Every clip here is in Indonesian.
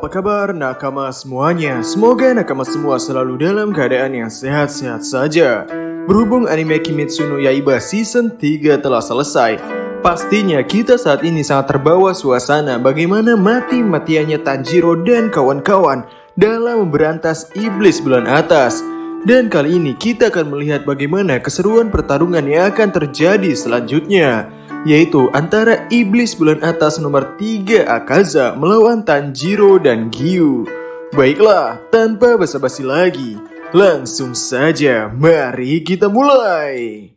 Apa kabar nakama semuanya? Semoga nakama semua selalu dalam keadaan yang sehat-sehat saja. Berhubung anime Kimetsu no Yaiba season 3 telah selesai, pastinya kita saat ini sangat terbawa suasana bagaimana mati-matiannya Tanjiro dan kawan-kawan dalam memberantas iblis bulan atas. Dan kali ini kita akan melihat bagaimana keseruan pertarungan yang akan terjadi selanjutnya, yaitu antara iblis bulan atas nomor 3 Akaza melawan Tanjiro dan Giyu. Baiklah, tanpa basa-basi lagi, langsung saja mari kita mulai.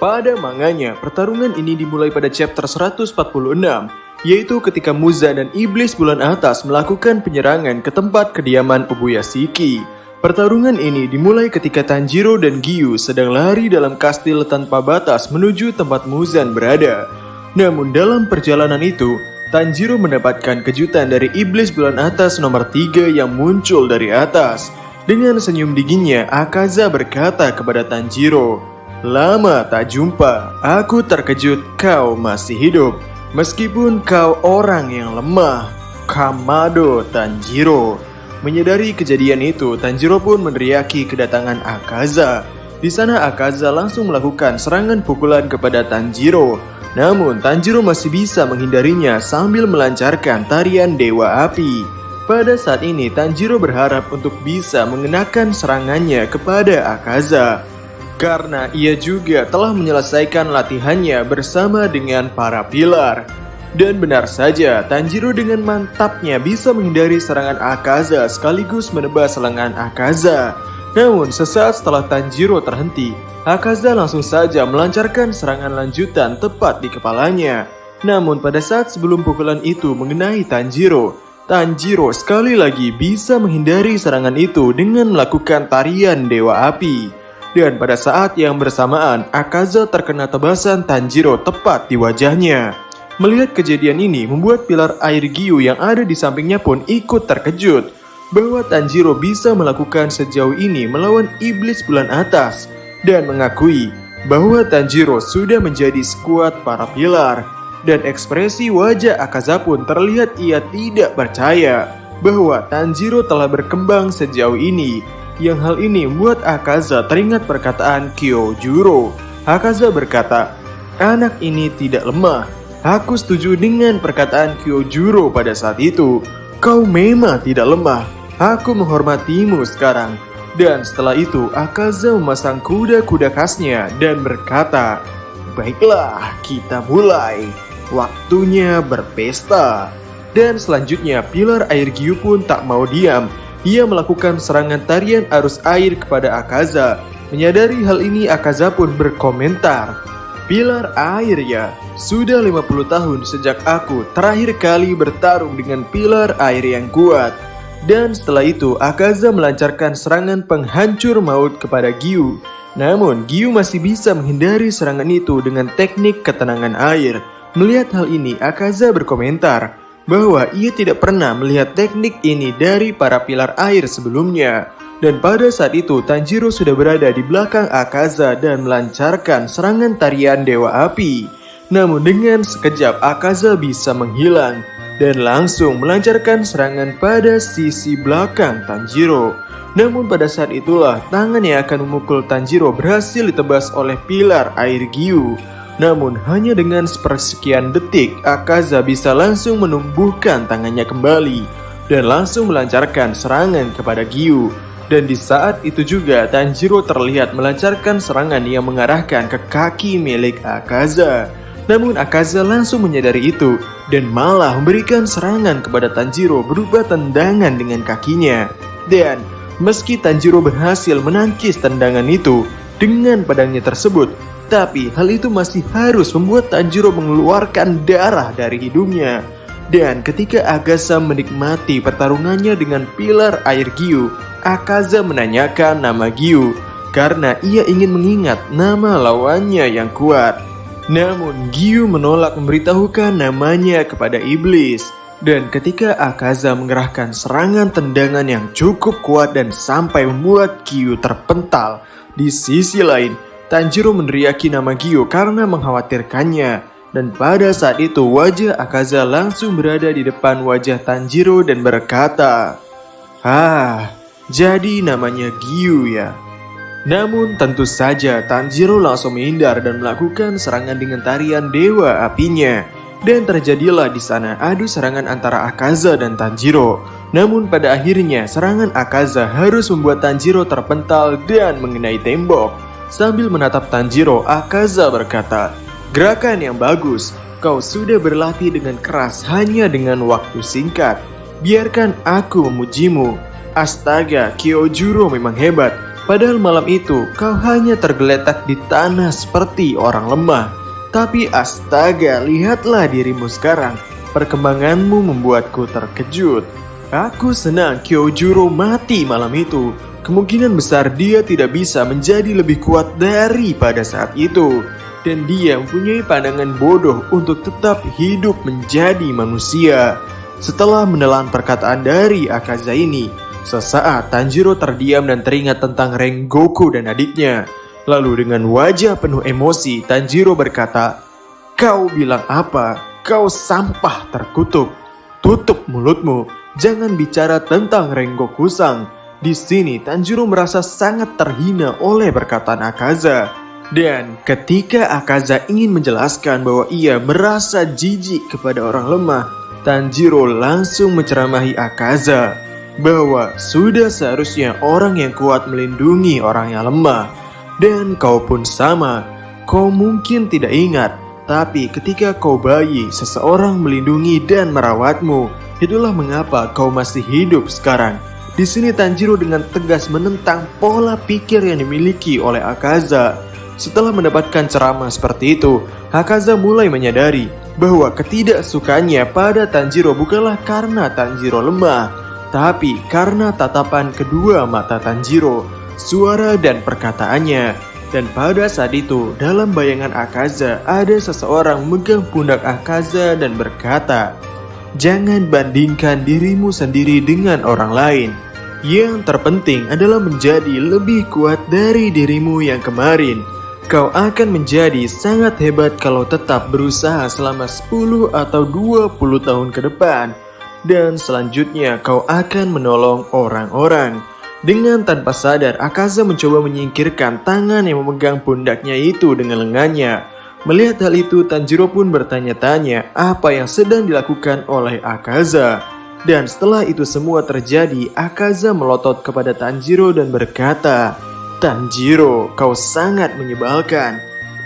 Pada manganya, pertarungan ini dimulai pada chapter 146, yaitu ketika Muza dan iblis bulan atas melakukan penyerangan ke tempat kediaman Ubuya Shiki. Pertarungan ini dimulai ketika Tanjiro dan Giyu sedang lari dalam kastil tanpa batas menuju tempat Muzan berada. Namun dalam perjalanan itu, Tanjiro mendapatkan kejutan dari iblis bulan atas nomor 3 yang muncul dari atas. Dengan senyum dinginnya, Akaza berkata kepada Tanjiro, "Lama tak jumpa, aku terkejut kau masih hidup. Meskipun kau orang yang lemah, Kamado Tanjiro." Menyadari kejadian itu, Tanjiro pun meneriaki kedatangan Akaza. Di sana Akaza langsung melakukan serangan pukulan kepada Tanjiro. Namun Tanjiro masih bisa menghindarinya sambil melancarkan tarian Dewa Api. Pada saat ini Tanjiro berharap untuk bisa mengenakan serangannya kepada Akaza, karena ia juga telah menyelesaikan latihannya bersama dengan para pilar. Dan benar saja, Tanjiro dengan mantapnya bisa menghindari serangan Akaza sekaligus menebas lengan Akaza. Namun sesaat setelah Tanjiro terhenti, Akaza langsung saja melancarkan serangan lanjutan tepat di kepalanya. Namun pada saat sebelum pukulan itu mengenai Tanjiro, Tanjiro sekali lagi bisa menghindari serangan itu dengan melakukan tarian Dewa Api. Dan pada saat yang bersamaan, Akaza terkena tebasan Tanjiro tepat di wajahnya. Melihat kejadian ini membuat pilar air Giyu yang ada di sampingnya pun ikut terkejut bahwa Tanjiro bisa melakukan sejauh ini melawan iblis bulan atas, dan mengakui bahwa Tanjiro sudah menjadi skuad para pilar. Dan ekspresi wajah Akaza pun terlihat ia tidak percaya bahwa Tanjiro telah berkembang sejauh ini. Yang hal ini membuat Akaza teringat perkataan Kyojuro. Akaza berkata, "Anak ini tidak lemah. Aku setuju dengan perkataan Kyojuro pada saat itu. Kau memang tidak lemah. Aku menghormatimu sekarang." Dan setelah itu Akaza memasang kuda-kuda khasnya dan berkata, "Baiklah, kita mulai. Waktunya berpesta." Dan selanjutnya pilar air Giyu pun tak mau diam. Ia melakukan serangan tarian arus air kepada Akaza. Menyadari hal ini Akaza pun berkomentar, "Pilar air ya, sudah 50 tahun sejak aku terakhir kali bertarung dengan pilar air yang kuat." Dan setelah itu Akaza melancarkan serangan penghancur maut kepada Giyu. Namun Giyu masih bisa menghindari serangan itu dengan teknik ketenangan air. Melihat hal ini Akaza berkomentar bahwa ia tidak pernah melihat teknik ini dari para pilar air sebelumnya. Dan pada saat itu Tanjiro sudah berada di belakang Akaza dan melancarkan serangan tarian Dewa Api. Namun dengan sekejap Akaza bisa menghilang dan langsung melancarkan serangan pada sisi belakang Tanjiro. Namun pada saat itulah tangan yang akan memukul Tanjiro berhasil ditebas oleh pilar air Giyu. Namun hanya dengan sepersekian detik Akaza bisa langsung menumbuhkan tangannya kembali dan langsung melancarkan serangan kepada Giyu. Dan di saat itu juga Tanjiro terlihat melancarkan serangan yang mengarahkan ke kaki milik Akaza. Namun Akaza langsung menyadari itu dan malah memberikan serangan kepada Tanjiro berupa tendangan dengan kakinya. Dan meski Tanjiro berhasil menangkis tendangan itu dengan pedangnya tersebut, tapi hal itu masih harus membuat Tanjiro mengeluarkan darah dari hidungnya. Dan ketika Akaza menikmati pertarungannya dengan pilar air Giyu, Akaza menanyakan nama Giyu karena ia ingin mengingat nama lawannya yang kuat. Namun Giyu menolak memberitahukan namanya kepada iblis. Dan ketika Akaza mengerahkan serangan tendangan yang cukup kuat dan sampai membuat Giyu terpental, di sisi lain Tanjiro meneriaki nama Giyu karena mengkhawatirkannya. Dan pada saat itu wajah Akaza langsung berada di depan wajah Tanjiro dan berkata, jadi namanya Giyu ya. Namun tentu saja Tanjiro langsung menghindar dan melakukan serangan dengan tarian Dewa Apinya. Dan terjadilah di sana adu serangan antara Akaza dan Tanjiro. Namun pada akhirnya serangan Akaza harus membuat Tanjiro terpental dan mengenai tembok. Sambil menatap Tanjiro, Akaza berkata, "Gerakan yang bagus, kau sudah berlatih dengan keras hanya dengan waktu singkat. Biarkan aku memujimu. Astaga, Kyojuro memang hebat. Padahal malam itu kau hanya tergeletak di tanah seperti orang lemah. Tapi astaga, lihatlah dirimu sekarang. Perkembanganmu membuatku terkejut. Aku senang Kyojuro mati malam itu. Kemungkinan besar dia tidak bisa menjadi lebih kuat daripada saat itu. Dan dia mempunyai pandangan bodoh untuk tetap hidup menjadi manusia." Setelah menelan perkataan dari Akaza ini, sesaat Tanjiro terdiam dan teringat tentang Rengoku dan adiknya. Lalu dengan wajah penuh emosi, Tanjiro berkata, "Kau bilang apa? Kau sampah terkutuk. Tutup mulutmu, jangan bicara tentang Rengoku-san." Di sini Tanjiro merasa sangat terhina oleh perkataan Akaza. Dan ketika Akaza ingin menjelaskan bahwa ia merasa jijik kepada orang lemah, Tanjiro langsung menceramahi Akaza bahwa sudah seharusnya orang yang kuat melindungi orang yang lemah. Dan kau pun sama, kau mungkin tidak ingat, tapi ketika kau bayi, seseorang melindungi dan merawatmu. Itulah mengapa kau masih hidup sekarang. Di sini Tanjiro dengan tegas menentang pola pikir yang dimiliki oleh Akaza. Setelah mendapatkan ceramah seperti itu, Akaza mulai menyadari bahwa ketidaksukaannya pada Tanjiro bukanlah karena Tanjiro lemah, tapi karena tatapan kedua mata Tanjiro, suara dan perkataannya. Dan pada saat itu, dalam bayangan Akaza ada seseorang memegang pundak Akaza dan berkata, "Jangan bandingkan dirimu sendiri dengan orang lain. Yang terpenting adalah menjadi lebih kuat dari dirimu yang kemarin. Kau akan menjadi sangat hebat kalau tetap berusaha selama 10 atau 20 tahun ke depan. Dan selanjutnya kau akan menolong orang-orang." Dengan tanpa sadar, Akaza mencoba menyingkirkan tangan yang memegang pundaknya itu dengan lengannya. Melihat hal itu, Tanjiro pun bertanya-tanya apa yang sedang dilakukan oleh Akaza. Dan setelah itu semua terjadi, Akaza melotot kepada Tanjiro dan berkata, "Tanjiro, kau sangat menyebalkan."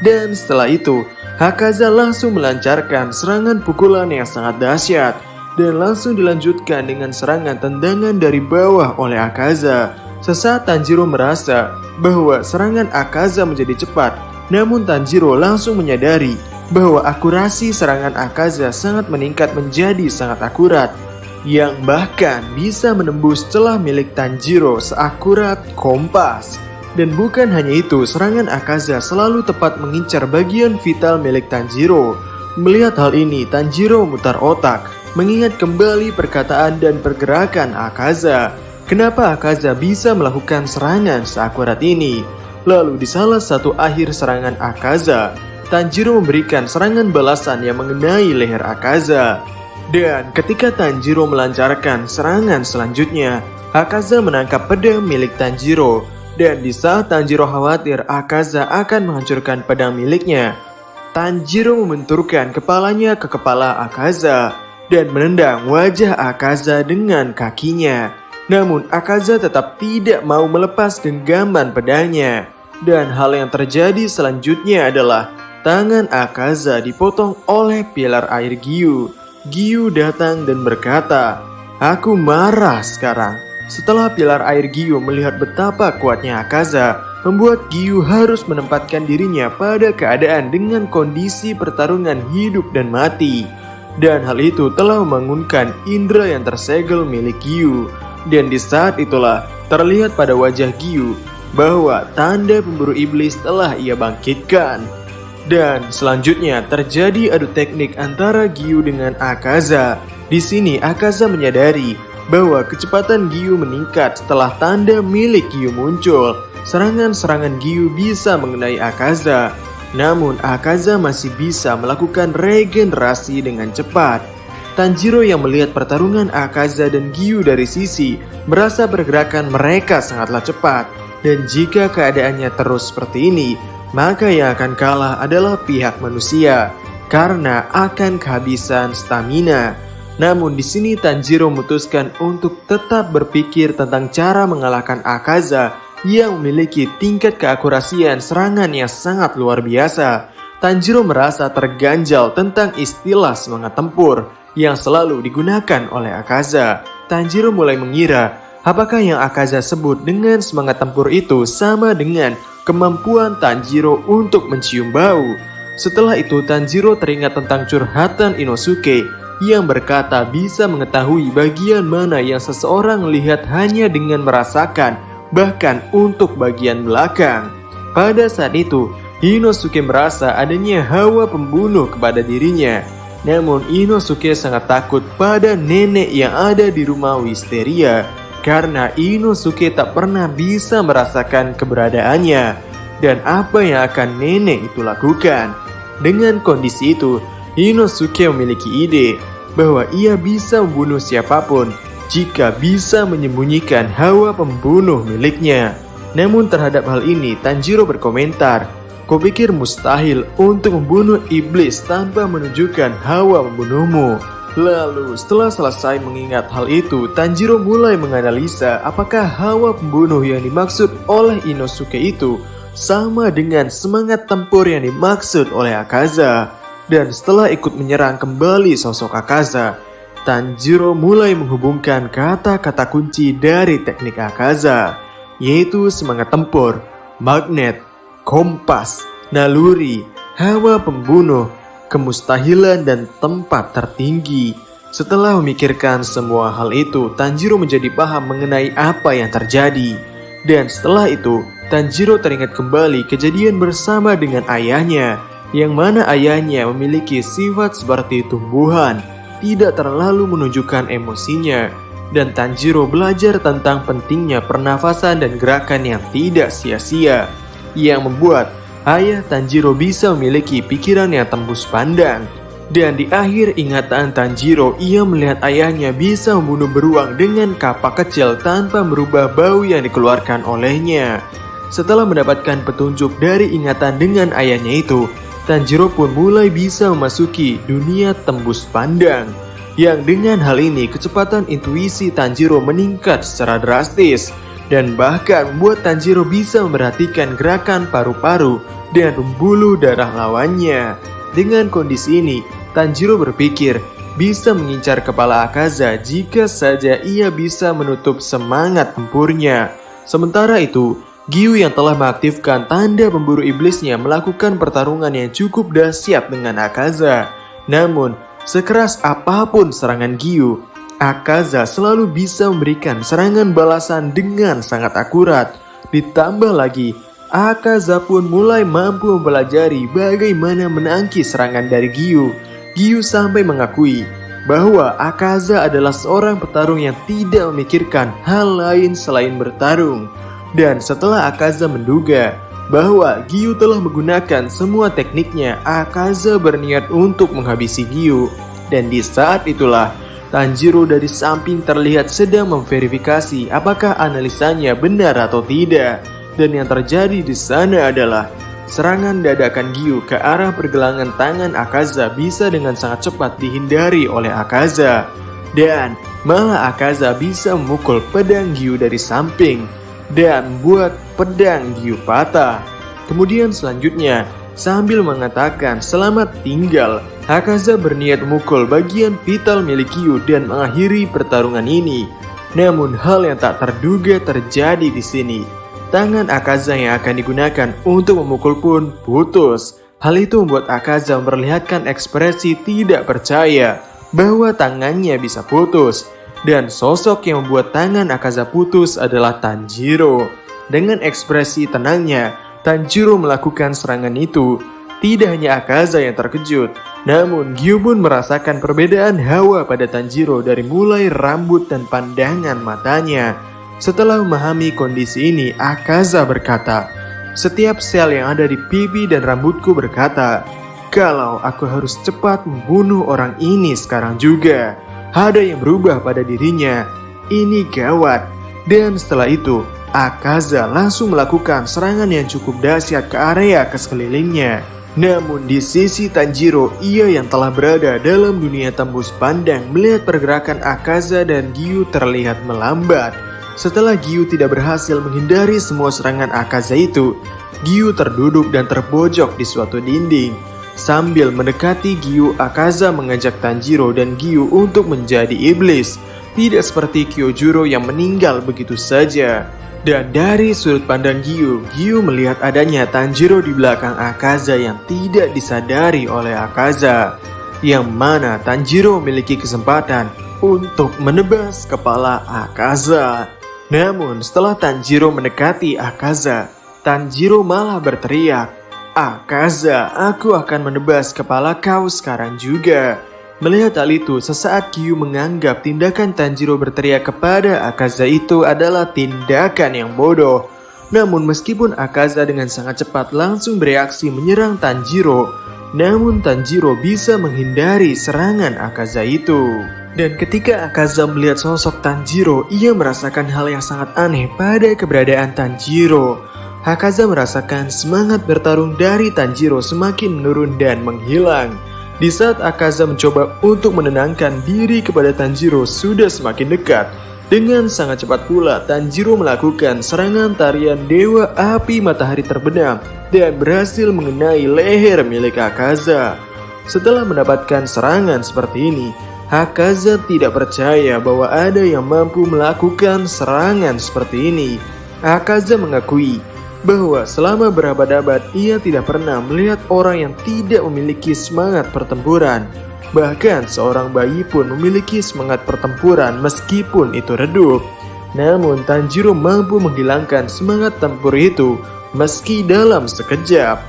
Dan setelah itu, Akaza langsung melancarkan serangan pukulan yang sangat dahsyat. Dan langsung dilanjutkan dengan serangan tendangan dari bawah oleh Akaza. Sesaat Tanjiro merasa bahwa serangan Akaza menjadi cepat. Namun Tanjiro langsung menyadari bahwa akurasi serangan Akaza sangat meningkat menjadi sangat akurat, yang bahkan bisa menembus celah milik Tanjiro seakurat kompas. Dan bukan hanya itu, serangan Akaza selalu tepat mengincar bagian vital milik Tanjiro. Melihat hal ini, Tanjiro memutar otak, mengingat kembali perkataan dan pergerakan Akaza. Kenapa Akaza bisa melakukan serangan seakurat ini? Lalu di salah satu akhir serangan Akaza, Tanjiro memberikan serangan balasan yang mengenai leher Akaza. Dan ketika Tanjiro melancarkan serangan selanjutnya, Akaza menangkap pedang milik Tanjiro. Dan di saat Tanjiro khawatir Akaza akan menghancurkan pedang miliknya, Tanjiro membenturkan kepalanya ke kepala Akaza dan menendang wajah Akaza dengan kakinya. Namun Akaza tetap tidak mau melepas genggaman pedangnya. Dan hal yang terjadi selanjutnya adalah tangan Akaza dipotong oleh pilar air Giyu. Giyu datang dan berkata, "Aku marah sekarang." Setelah pilar air Giyu melihat betapa kuatnya Akaza, membuat Giyu harus menempatkan dirinya pada keadaan dengan kondisi pertarungan hidup dan mati. Dan hal itu telah membangunkan indera yang tersegel milik Giyu. Dan di saat itulah terlihat pada wajah Giyu bahwa tanda pemburu iblis telah ia bangkitkan. Dan selanjutnya terjadi adu teknik antara Giyu dengan Akaza. Di sini Akaza menyadari bahwa kecepatan Giyu meningkat setelah tanda milik Giyu muncul. Serangan-serangan Giyu bisa mengenai Akaza. Namun Akaza masih bisa melakukan regenerasi dengan cepat. Tanjiro yang melihat pertarungan Akaza dan Giyu dari sisi merasa pergerakan mereka sangatlah cepat. Dan jika keadaannya terus seperti ini, maka yang akan kalah adalah pihak manusia karena akan kehabisan stamina. Namun di sini Tanjiro memutuskan untuk tetap berpikir tentang cara mengalahkan Akaza yang memiliki tingkat keakurasian serangan yang sangat luar biasa. Tanjiro merasa terganjal tentang istilah semangat tempur yang selalu digunakan oleh Akaza. Tanjiro mulai mengira apakah yang Akaza sebut dengan semangat tempur itu sama dengan kemampuan Tanjiro untuk mencium bau. Setelah itu Tanjiro teringat tentang curhatan Inosuke yang berkata bisa mengetahui bagian mana yang seseorang lihat hanya dengan merasakan, bahkan untuk bagian belakang. Pada saat itu, Inosuke merasa adanya hawa pembunuh kepada dirinya. Namun Inosuke sangat takut pada nenek yang ada di rumah Wisteria karena Inosuke tak pernah bisa merasakan keberadaannya dan apa yang akan nenek itu lakukan. Dengan kondisi itu, Inosuke memiliki ide bahwa ia bisa membunuh siapapun jika bisa menyembunyikan hawa pembunuh miliknya. Namun terhadap hal ini Tanjiro berkomentar, "Kupikir mustahil untuk membunuh iblis tanpa menunjukkan hawa membunuhmu." Lalu setelah selesai mengingat hal itu, Tanjiro mulai menganalisa apakah hawa pembunuh yang dimaksud oleh Inosuke itu sama dengan semangat tempur yang dimaksud oleh Akaza. Dan setelah ikut menyerang kembali sosok Akaza, Tanjiro mulai menghubungkan kata-kata kunci dari teknik Akaza, yaitu semangat tempur, magnet, kompas, naluri, hawa pembunuh, kemustahilan, dan tempat tertinggi. Setelah memikirkan semua hal itu, Tanjiro menjadi paham mengenai apa yang terjadi. Dan setelah itu, Tanjiro teringat kembali kejadian bersama dengan ayahnya, yang mana ayahnya memiliki sifat seperti tumbuhan, tidak terlalu menunjukkan emosinya. Dan Tanjiro belajar tentang pentingnya pernafasan dan gerakan yang tidak sia-sia, yang membuat ayah Tanjiro bisa memiliki pikiran yang tembus pandang. Dan di akhir ingatan Tanjiro, ia melihat ayahnya bisa membunuh beruang dengan kapak kecil tanpa merubah bau yang dikeluarkan olehnya. Setelah mendapatkan petunjuk dari ingatan dengan ayahnya itu, Tanjiro pun mulai bisa memasuki dunia tembus pandang. Yang dengan hal ini kecepatan intuisi Tanjiro meningkat secara drastis dan bahkan membuat Tanjiro bisa memperhatikan gerakan paru-paru dan pembuluh darah lawannya. Dengan kondisi ini, Tanjiro berpikir bisa mengincar kepala Akaza jika saja ia bisa menutup semangat tempurnya. Sementara itu, Giyu yang telah mengaktifkan tanda pemburu iblisnya melakukan pertarungan yang cukup dahsyat dengan Akaza. Namun, sekeras apapun serangan Giyu, Akaza selalu bisa memberikan serangan balasan dengan sangat akurat. Ditambah lagi, Akaza pun mulai mampu mempelajari bagaimana menangkis serangan dari Giyu. Giyu sampai mengakui bahwa Akaza adalah seorang petarung yang tidak memikirkan hal lain selain bertarung. Dan setelah Akaza menduga bahwa Giyu telah menggunakan semua tekniknya, Akaza berniat untuk menghabisi Giyu. Dan di saat itulah Tanjiro dari samping terlihat sedang memverifikasi apakah analisanya benar atau tidak. Dan yang terjadi di sana adalah serangan dadakan Giyu ke arah pergelangan tangan Akaza bisa dengan sangat cepat dihindari oleh Akaza. Dan malah Akaza bisa memukul pedang Giyu dari samping dan membuat pedang Giyu patah. Kemudian selanjutnya, sambil mengatakan selamat tinggal, Akaza berniat memukul bagian vital milik Giyu dan mengakhiri pertarungan ini. Namun hal yang tak terduga terjadi di sini. Tangan Akaza yang akan digunakan untuk memukul pun putus. Hal itu membuat Akaza memperlihatkan ekspresi tidak percaya bahwa tangannya bisa putus. Dan sosok yang membuat tangan Akaza putus adalah Tanjiro. Dengan ekspresi tenangnya, Tanjiro melakukan serangan itu. Tidak hanya Akaza yang terkejut, namun Giyu pun merasakan perbedaan hawa pada Tanjiro dari mulai rambut dan pandangan matanya. Setelah memahami kondisi ini, Akaza berkata, Setiap sel yang ada di pipi dan rambutku berkata, kalau aku harus cepat membunuh orang ini sekarang juga. Ada yang berubah pada dirinya. Ini gawat. Dan setelah itu, Akaza langsung melakukan serangan yang cukup dahsyat ke area kesekelilingnya. Namun di sisi Tanjiro, ia yang telah berada dalam dunia tembus pandang melihat pergerakan Akaza dan Giyu terlihat melambat. Setelah Giyu tidak berhasil menghindari semua serangan Akaza itu, Giyu terduduk dan terpojok di suatu dinding. Sambil mendekati Giyu, Akaza mengajak Tanjiro dan Giyu untuk menjadi iblis. Tidak seperti Kyojuro yang meninggal begitu saja. Dan dari sudut pandang Giyu, Giyu melihat adanya Tanjiro di belakang Akaza yang tidak disadari oleh Akaza. Yang mana Tanjiro memiliki kesempatan untuk menebas kepala Akaza. Namun setelah Tanjiro mendekati Akaza, Tanjiro malah berteriak, Akaza, aku akan menebas kepala kau sekarang juga. Melihat hal itu, sesaat Giyu menganggap tindakan Tanjiro berteriak kepada Akaza itu adalah tindakan yang bodoh. Namun meskipun Akaza dengan sangat cepat langsung bereaksi menyerang Tanjiro, namun Tanjiro bisa menghindari serangan Akaza itu. Dan ketika Akaza melihat sosok Tanjiro, ia merasakan hal yang sangat aneh pada keberadaan Tanjiro. Akaza merasakan semangat bertarung dari Tanjiro semakin menurun dan menghilang. Di saat Akaza mencoba untuk menenangkan diri kepada Tanjiro sudah semakin dekat. Dengan sangat cepat pula Tanjiro melakukan serangan tarian Dewa Api Matahari Terbenam dan berhasil mengenai leher milik Akaza. Setelah mendapatkan serangan seperti ini, Akaza tidak percaya bahwa ada yang mampu melakukan serangan seperti ini. Akaza mengakui bahwa selama berabad-abad ia tidak pernah melihat orang yang tidak memiliki semangat pertempuran. Bahkan seorang bayi pun memiliki semangat pertempuran meskipun itu redup. Namun Tanjiro mampu menghilangkan semangat tempur itu meski dalam sekejap.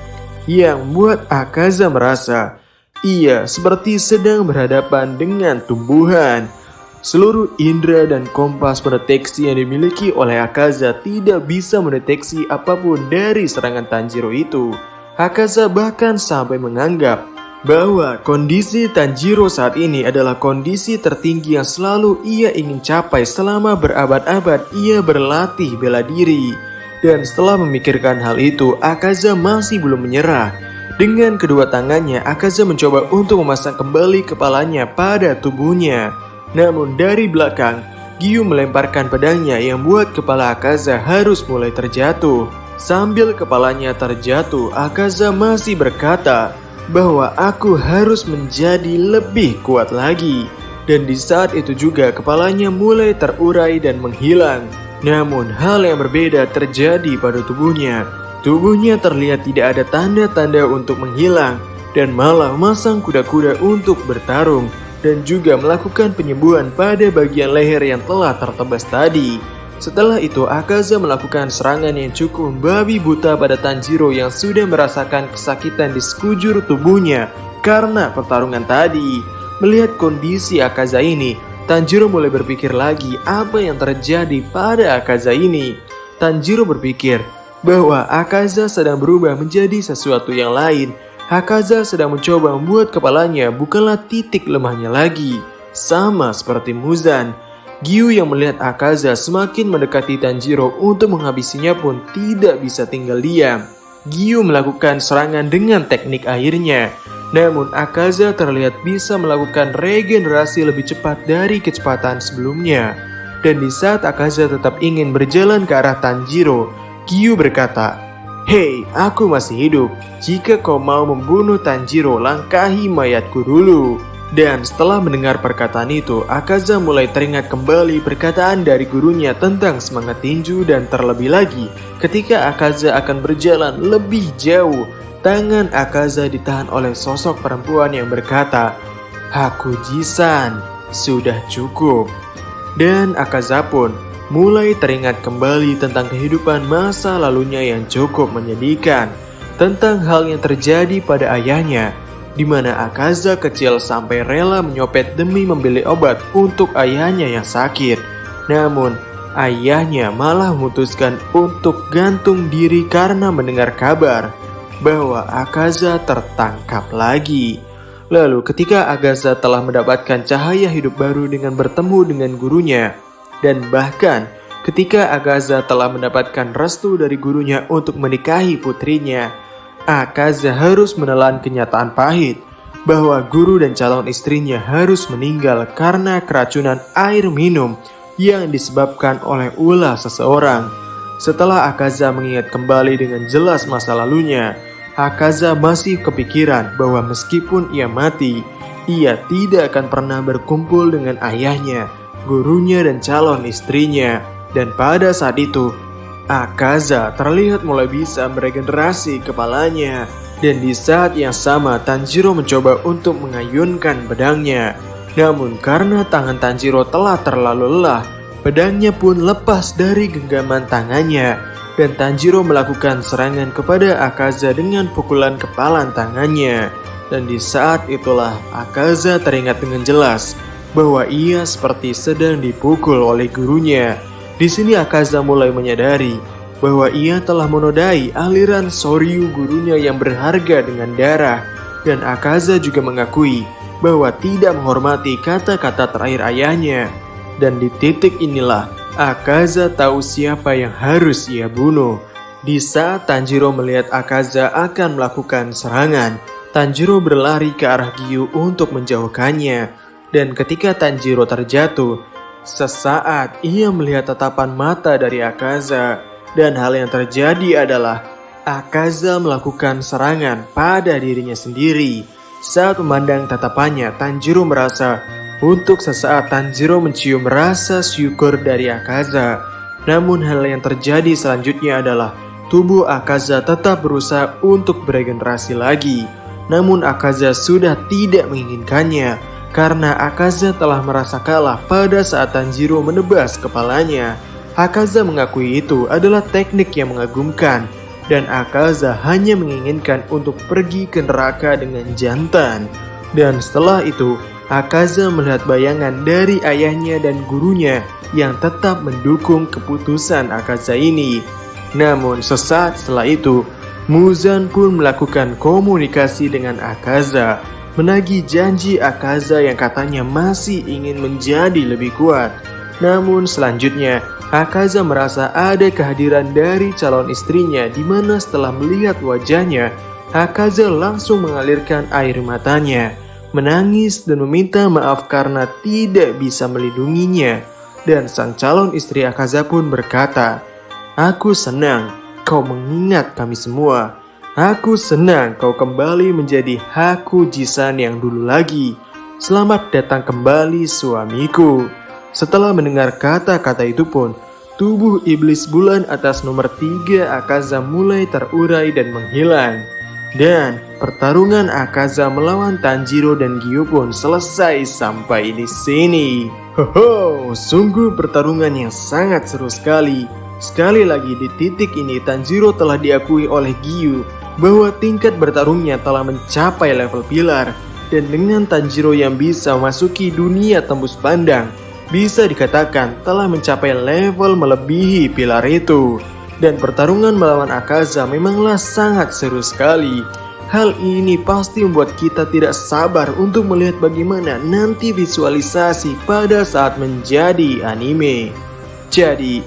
Yang membuat Akaza merasa ia seperti sedang berhadapan dengan tumbuhan. Seluruh indera dan kompas pendeteksi yang dimiliki oleh Akaza tidak bisa mendeteksi apapun dari serangan Tanjiro itu. Akaza bahkan sampai menganggap bahwa kondisi Tanjiro saat ini adalah kondisi tertinggi yang selalu ia ingin capai selama berabad-abad ia berlatih bela diri. Dan setelah memikirkan hal itu, Akaza masih belum menyerah. Dengan kedua tangannya, Akaza mencoba untuk memasang kembali kepalanya pada tubuhnya. Namun dari belakang, Giyu melemparkan pedangnya yang membuat kepala Akaza harus mulai terjatuh. Sambil kepalanya terjatuh, Akaza masih berkata bahwa aku harus menjadi lebih kuat lagi. Dan di saat itu juga kepalanya mulai terurai dan menghilang. Namun hal yang berbeda terjadi pada tubuhnya. Tubuhnya terlihat tidak ada tanda-tanda untuk menghilang dan malah memasang kuda-kuda untuk bertarung dan juga melakukan penyembuhan pada bagian leher yang telah tertebas tadi. Setelah itu Akaza melakukan serangan yang cukup membabi buta pada Tanjiro yang sudah merasakan kesakitan di sekujur tubuhnya karena pertarungan tadi. Melihat kondisi Akaza ini, Tanjiro mulai berpikir lagi apa yang terjadi pada Akaza ini. Tanjiro berpikir bahwa Akaza sedang berubah menjadi sesuatu yang lain. Akaza sedang mencoba membuat kepalanya bukanlah titik lemahnya lagi. Sama seperti Muzan, Giyu yang melihat Akaza semakin mendekati Tanjiro untuk menghabisinya pun tidak bisa tinggal diam. Giyu melakukan serangan dengan teknik airnya. Namun Akaza terlihat bisa melakukan regenerasi lebih cepat dari kecepatan sebelumnya. Dan di saat Akaza tetap ingin berjalan ke arah Tanjiro, Giyu berkata, "Hei, aku masih hidup. Jika kau mau membunuh Tanjiro, langkahi mayatku dulu." Dan setelah mendengar perkataan itu, Akaza mulai teringat kembali perkataan dari gurunya tentang semangat tinju dan terlebih lagi ketika Akaza akan berjalan lebih jauh, tangan Akaza ditahan oleh sosok perempuan yang berkata, "Hakuji-san, sudah cukup." Dan Akaza pun mulai teringat kembali tentang kehidupan masa lalunya yang cukup menyedihkan, tentang hal yang terjadi pada ayahnya, di mana Akaza kecil sampai rela menyopet demi membeli obat untuk ayahnya yang sakit. Namun, ayahnya malah memutuskan untuk gantung diri karena mendengar kabar bahwa Akaza tertangkap lagi. Lalu ketika Akaza telah mendapatkan cahaya hidup baru dengan bertemu dengan gurunya, dan bahkan ketika Akaza telah mendapatkan restu dari gurunya untuk menikahi putrinya, Akaza harus menelan kenyataan pahit bahwa guru dan calon istrinya harus meninggal karena keracunan air minum yang disebabkan oleh ulah seseorang. Setelah Akaza mengingat kembali dengan jelas masa lalunya, Akaza masih kepikiran bahwa meskipun ia mati, ia tidak akan pernah berkumpul dengan ayahnya, gurunya dan calon istrinya. Dan pada saat itu, Akaza terlihat mulai bisa meregenerasi kepalanya. Dan di saat yang sama, Tanjiro mencoba untuk mengayunkan pedangnya. Namun karena tangan Tanjiro telah terlalu lelah, pedangnya pun lepas dari genggaman tangannya. Dan Tanjiro melakukan serangan kepada Akaza dengan pukulan kepalan tangannya. Dan di saat itulah Akaza teringat dengan jelas bahwa ia seperti sedang dipukul oleh gurunya. Di sini Akaza mulai menyadari bahwa ia telah menodai aliran Soryu gurunya yang berharga dengan darah. Dan Akaza juga mengakui bahwa tidak menghormati kata-kata terakhir ayahnya. Dan di titik inilah Akaza tahu siapa yang harus ia bunuh. Di saat Tanjiro melihat Akaza akan melakukan serangan, Tanjiro berlari ke arah Giyu untuk menjauhkannya. Dan ketika Tanjiro terjatuh, sesaat ia melihat tatapan mata dari Akaza. Dan hal yang terjadi adalah Akaza melakukan serangan pada dirinya sendiri. Saat memandang tatapannya, Tanjiro merasa untuk sesaat Tanjiro mencium rasa syukur dari Akaza. Namun hal yang terjadi selanjutnya adalah tubuh Akaza tetap berusaha untuk beregenerasi lagi. Namun Akaza sudah tidak menginginkannya karena Akaza telah merasa kalah pada saat Tanjiro menebas kepalanya. Akaza mengakui itu adalah teknik yang mengagumkan dan Akaza hanya menginginkan untuk pergi ke neraka dengan jantan. Dan setelah itu, Akaza melihat bayangan dari ayahnya dan gurunya yang tetap mendukung keputusan Akaza ini. Namun sesaat setelah itu, Muzan pun melakukan komunikasi dengan Akaza, menagih janji Akaza yang katanya masih ingin menjadi lebih kuat. Namun selanjutnya, Akaza merasa ada kehadiran dari calon istrinya di mana setelah melihat wajahnya, Akaza langsung mengalirkan air matanya, menangis dan meminta maaf karena tidak bisa melindunginya. Dan sang calon istri Akaza pun berkata, "Aku senang kau mengingat kami semua. Aku senang kau kembali menjadi Hakuji-san yang dulu lagi. Selamat datang kembali suamiku." Setelah mendengar kata-kata itu pun, tubuh iblis bulan atas nomor 3 Akaza mulai terurai dan menghilang. Dan pertarungan Akaza melawan Tanjiro dan Giyu pun selesai sampai di sini. Sungguh pertarungan yang sangat seru sekali. Sekali lagi di titik ini Tanjiro telah diakui oleh Giyu bahwa tingkat bertarungnya telah mencapai level pilar. Dan dengan Tanjiro yang bisa memasuki dunia tembus pandang, bisa dikatakan telah mencapai level melebihi pilar itu. Dan pertarungan melawan Akaza memanglah sangat seru sekali. Hal ini pasti membuat kita tidak sabar untuk melihat bagaimana nanti visualisasi pada saat menjadi anime. Jadi,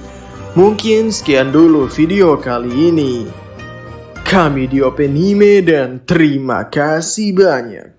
mungkin sekian dulu video kali ini. Kami di Openime dan terima kasih banyak.